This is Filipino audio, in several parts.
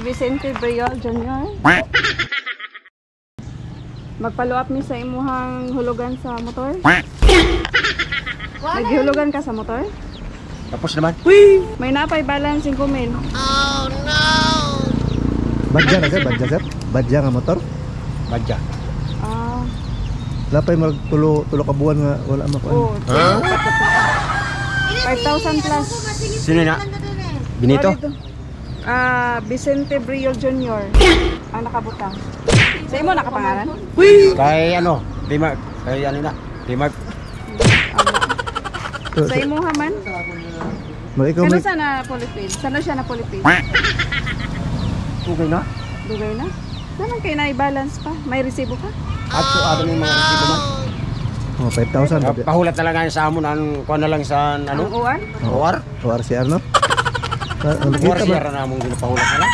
Vicente Briol Jr. Magpalo up mi sa imuhang hulugan sa motor. Naghihulugan ka sa motor? Tapos naman. May napay balance 5,000. Oh no! Badya na sir, badya sir. Badya nga motor. Badya. Ah. Lapay magtulo ka buwan nga wala makuha. Oh. 5,000 plus. Sino na? Benito? Vicente Briol Jr. ang nakabutang. Sa imo nakapangalan? Kay ano? Dimark. Kay ano na? Dimark. Sa imo haman? Ikaw Kano may... sana Philippines? Saan siya na Philippines? Okay na? Dugay na? Naman kayo na-balance pa? May resibo ka? At so, ano yung mga resibo man? Oh, 5,000. Pahulat na lang nga sa amon. Kuha na lang sa Ang ano? uwan? OR? ORCR no? OR siya na among ginapahulat na lang.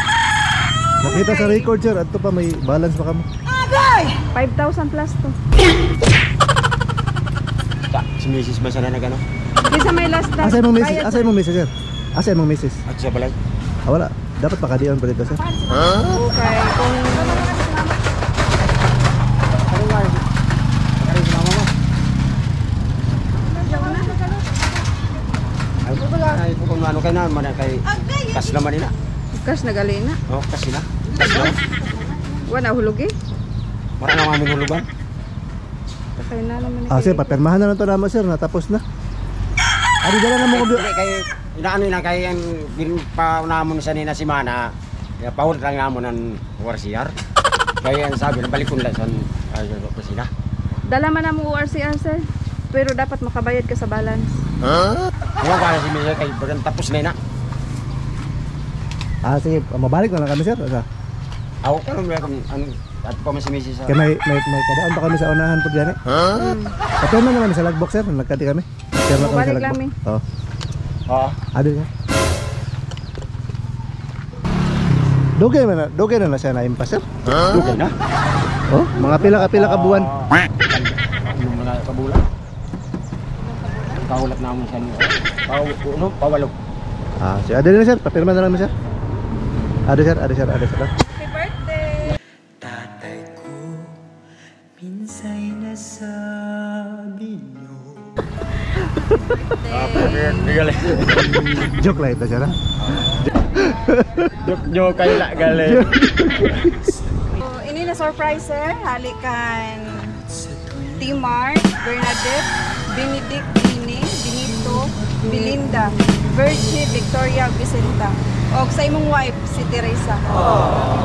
Nakita sa record sir, ato pa may balance pa kamo. 5,000 plus to. Si Mrs. ba sana nag ano? Kisa may last time. Asay mong message, asay mong message sir. Asay mong message. At sa balay? Wala. Dapat pakadiyon pa dito sir. Okay, kung Ay, kung ano kay na, man kay kas naman nila. cash na gali na. Oh, kas sila. Kas naman. Wala hulugi. Mara na kami hulugan. Okay na naman. Sir, papirmahan na lang to namo sir, natapos na. Adi dala na mo ko. Kay inaano na kay ang ginpaunamon sa nina si Mana. Ya paul lang namon ang ORCR. Kaya ang sabi na balikon lang sa sila. Dala man na mo ORCR sir. Pero dapat makabayad ka sa balance. Huwag ka si Misa kay bagang tapos na na. Sige, mabalik na lang kami sir. Ako ka naman ang at pa man si Misa sa... Kaya may kadaan pa kami sa unahan po dyan eh. Patay na naman sa logbook sir, nagkati kami. Share na kami sa Balik logbook. lang Oo. Oo. Ado sir. Dugay na siya na impas sir. Dugay na? Oh, mga pila ka buwan. Yung mga kabulan. Kahulat namin sa ano? Pawalo. Si Ado na sir, papirma na lang sir. Ado sir. Happy birthday! Tatay ko, minsay nasabi niyo. Gali. Joke lang ito sir ha. Joke kayo la gali. Ini na surprise sir. Halikan Timar, Bernadette, Benedict, Benito, Belinda, Virgie, Victoria, Vicenta. O sa imong wife, si Teresa.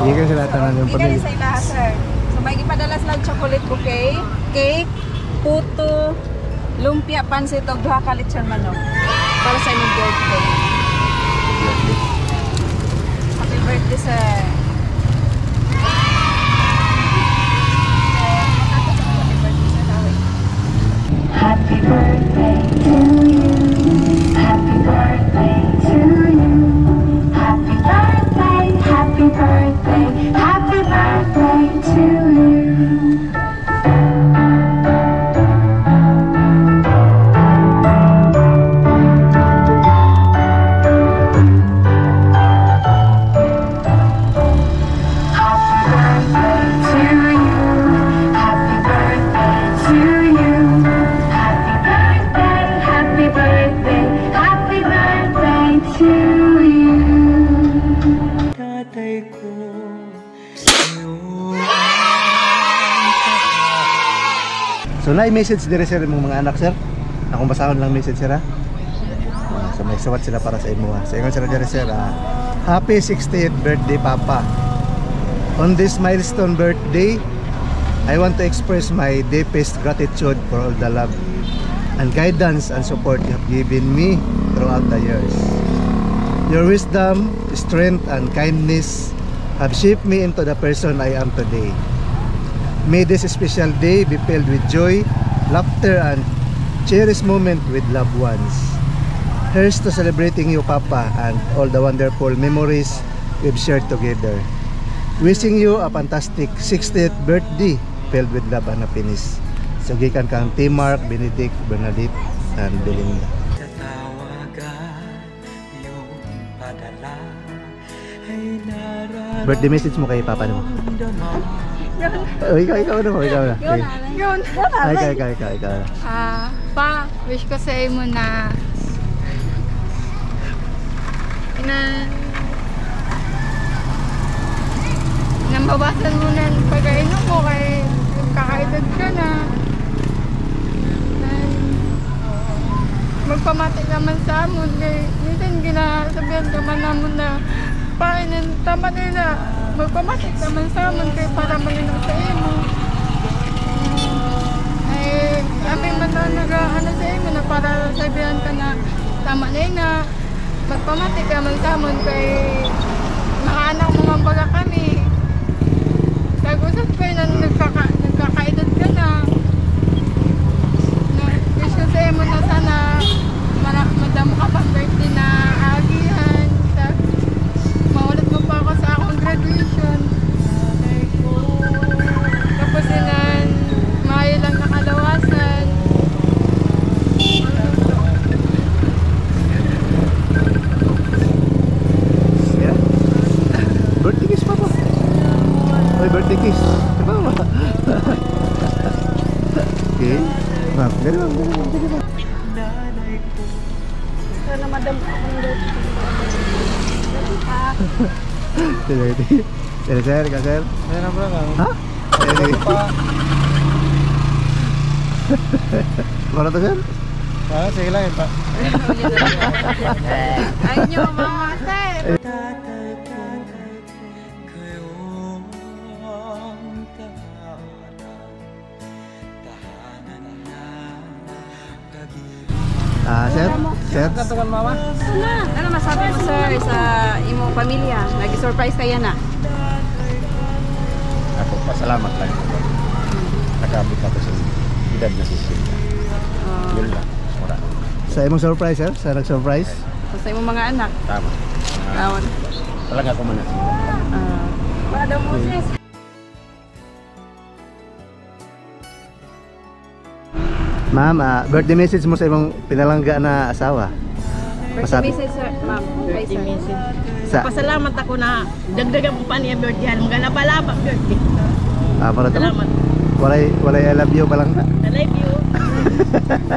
Hindi ka sila tanan yung Hindi ka rin pamilya. sa ilaha, sir. So may ipadala silang chocolate bouquet, cake, puto, lumpia, pansit, o duha ka lechon manok. Para sa imong birthday. Happy birthday, sir. Happy birthday to you. Happy birthday to you. Happy birthday, happy birthday, happy birthday to you. So na-message dire sir mong mga anak sir. Akong basahon lang message sir ha. So may suwat sila para sa imo ha. So ingon sila dire sir happy 60th birthday papa. On this milestone birthday, I want to express my deepest gratitude for all the love and guidance and support you have given me throughout the years. Your wisdom, strength and kindness have shaped me into the person I am today. May this special day be filled with joy, laughter, and cherished moment with loved ones. Here's to celebrating you, Papa, and all the wonderful memories we've shared together. Wishing you a fantastic 60th birthday filled with love and happiness. So, gikan kang Timar, Benedict, Bernadette, and Belinda. Tatawagan yung padala ay nararamdaman. Birthday message mo kay papa mo. Oh, ikaw na. Yun, yun. Ikaw. Pa, wish ko sa imo na mabawasan mo na ang pag-ainom mo kay kakaedad ka na. Magpamati naman sa amon kay minsan ginasabihan ka man namon na painin tama nila magpamati naman sa amon kay para maninom sa imo. Ay kami man na ano sa imo na para sabihan ka na tama nila magpamati ka man sa amon kay makaanak mo man baga kami. Kag-usap kayo na nagkakaedad ka na. Wish ko sa imo na sana madamo ka pang birthday na agihan. Maulit mo pa ako sa akong graduation. Tapos inan, maayo lang nakalawasan. Yeah. Birthday kiss pa ba? Oy, birthday kiss. Diba? Okay. Ma'am, ganun. Sana madam akong birthday. Sir, sir. Meron bro lang. Ha? Mana to, sir? Sige lang pa. Ay nyo, mga sir. Sir? Sir? Katukan mama. Ano masabi mo sir sa imong pamilya? Nag-surprise kaya na? Ako pasalamat lang. Nakabot ako sa edad na sisilya. Yun lang. Wala. Sa imong surprise, sir? Sa nag-surprise? Sa imong mga anak? Tama. Kawan. Talaga ako man. Wala daw mo sis. Ma'am, birthday message mo sa imong pinalangga na asawa. Birthday message sir, ma'am. Kay sir. Sa Pasalamat ako na dagdagan mo pa niya birthday. Mga laba-laba birthday. para to. Salamat. Walay I love you palangga. I love you.